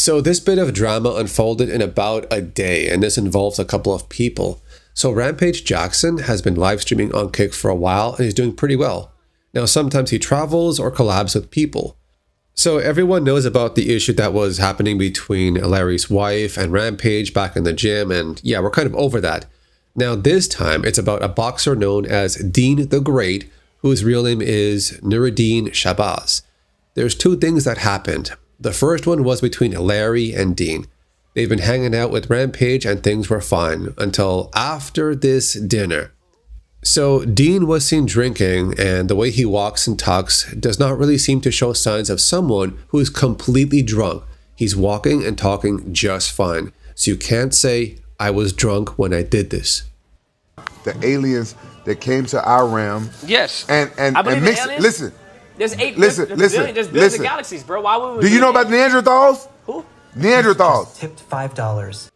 So this bit of drama unfolded in about a day, and this involves a couple of people. So Rampage Jackson has been live streaming on Kick for a while, and he's doing pretty well. Now sometimes he travels or collabs with people. So everyone knows about the issue that was happening between Larry's wife and Rampage back in the gym, and yeah, we're kind of over that. Now this time, it's about a boxer known as Deen the Great, whose real name is Nurideen Shabazz. There's two things that happened. The first one was between Larry and Deen. They've been hanging out with Rampage and things were fine until after this dinner. So Deen was seen drinking, and the way he walks and talks does not really seem to show signs of someone who is completely drunk. He's walking and talking just fine. So you can't say, I was drunk when I did this. The aliens that came to our realm. Yes. And mix, listen. There's eight. Listen. There's billions of galaxies, bro. Why would we? Do you know about Neanderthals? Who? Neanderthals. Tipped $5.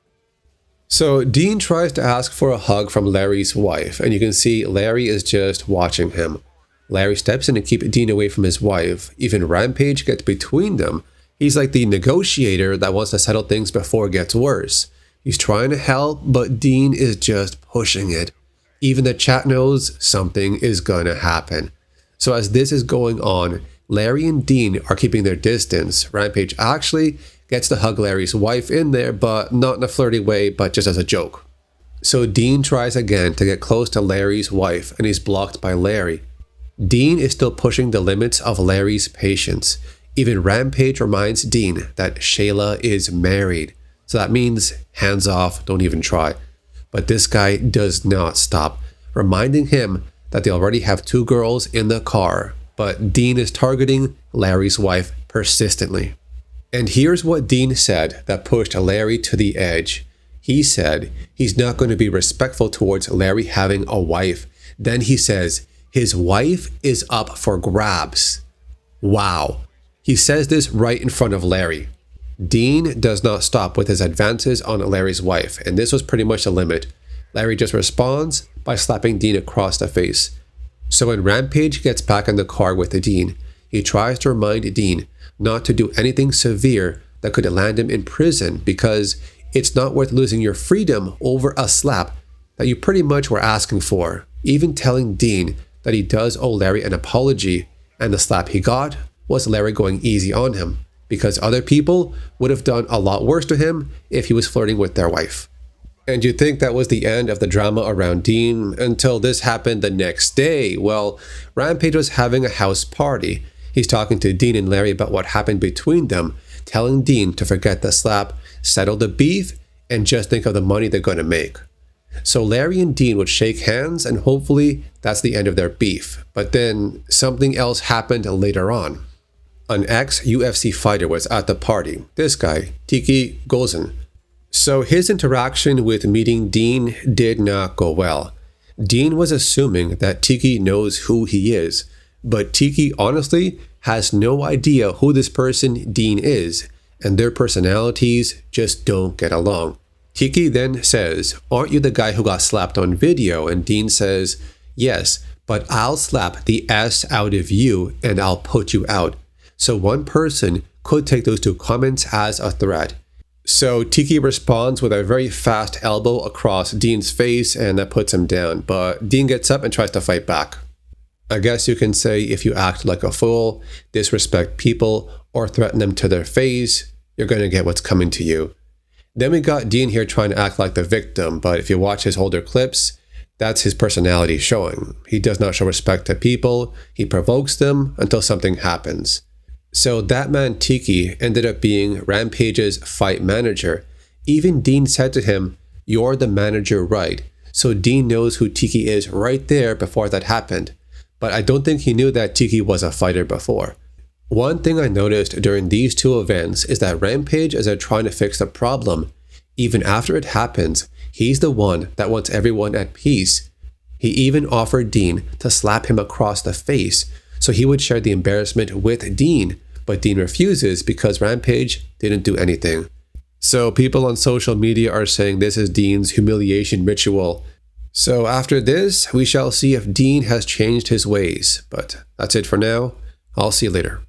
So Deen tries to ask for a hug from Larry's wife, and you can see Larry is just watching him. Larry steps in to keep Deen away from his wife. Even Rampage gets between them. He's like the negotiator that wants to settle things before it gets worse. He's trying to help, but Deen is just pushing it. Even the chat knows something is gonna happen. So as this is going on, Larry and Deen are keeping their distance. Rampage actually gets to hug Larry's wife in there, but not in a flirty way, but just as a joke. So Deen tries again to get close to Larry's wife, and he's blocked by Larry. Deen is still pushing the limits of Larry's patience. Even Rampage reminds Deen that Shayla is married. So that means hands off, don't even try. But this guy does not stop, reminding him that they already have two girls in the car. But Deen is targeting Larry's wife persistently. And here's what Deen said that pushed Larry to the edge. He said he's not going to be respectful towards Larry having a wife. Then he says his wife is up for grabs. Wow. He says this right in front of Larry. Deen does not stop with his advances on Larry's wife, and this was pretty much the limit. Larry just responds by slapping Deen across the face. So when Rampage gets back in the car with Deen, he tries to remind Deen not to do anything severe that could land him in prison, because it's not worth losing your freedom over a slap that you pretty much were asking for. Even telling Deen that he does owe Larry an apology, and the slap he got was Larry going easy on him, because other people would have done a lot worse to him if he was flirting with their wife. And you'd think that was the end of the drama around Deen until this happened the next day. Well, Rampage was having a house party. He's talking to Deen and Larry about what happened between them, telling Deen to forget the slap, settle the beef, and just think of the money they're going to make. So Larry and Deen would shake hands, and hopefully that's the end of their beef. But then something else happened later on. An ex-UFC fighter was at the party. This guy, Tiki goes. So his interaction with meeting Deen did not go well. Deen was assuming that Tiki knows who he is, but Tiki honestly has no idea who this person Deen is, and their personalities just don't get along. Tiki then says, "Aren't you the guy who got slapped on video?" And Deen says, "Yes, but I'll slap the S out of you and I'll put you out." So one person could take those two comments as a threat. So Tiki responds with a very fast elbow across Deen's face, and that puts him down, but Deen gets up and tries to fight back. I guess you can say if you act like a fool, disrespect people, or threaten them to their face, you're going to get what's coming to you. Then we got Deen here trying to act like the victim, but if you watch his older clips, that's his personality showing. He does not show respect to people, he provokes them until something happens. So that man Tiki ended up being Rampage's fight manager. Even Deen said to him, "You're the manager, right?" So Deen knows who Tiki is right there before that happened. But I don't think he knew that Tiki was a fighter before. One thing I noticed during these two events is that Rampage is trying to fix the problem. Even after it happens, he's the one that wants everyone at peace. He even offered Deen to slap him across the face so he would share the embarrassment with Deen, but Deen refuses because Rampage didn't do anything. So people on social media are saying this is Deen's humiliation ritual. So after this, we shall see if Deen has changed his ways. But that's it for now. I'll see you later.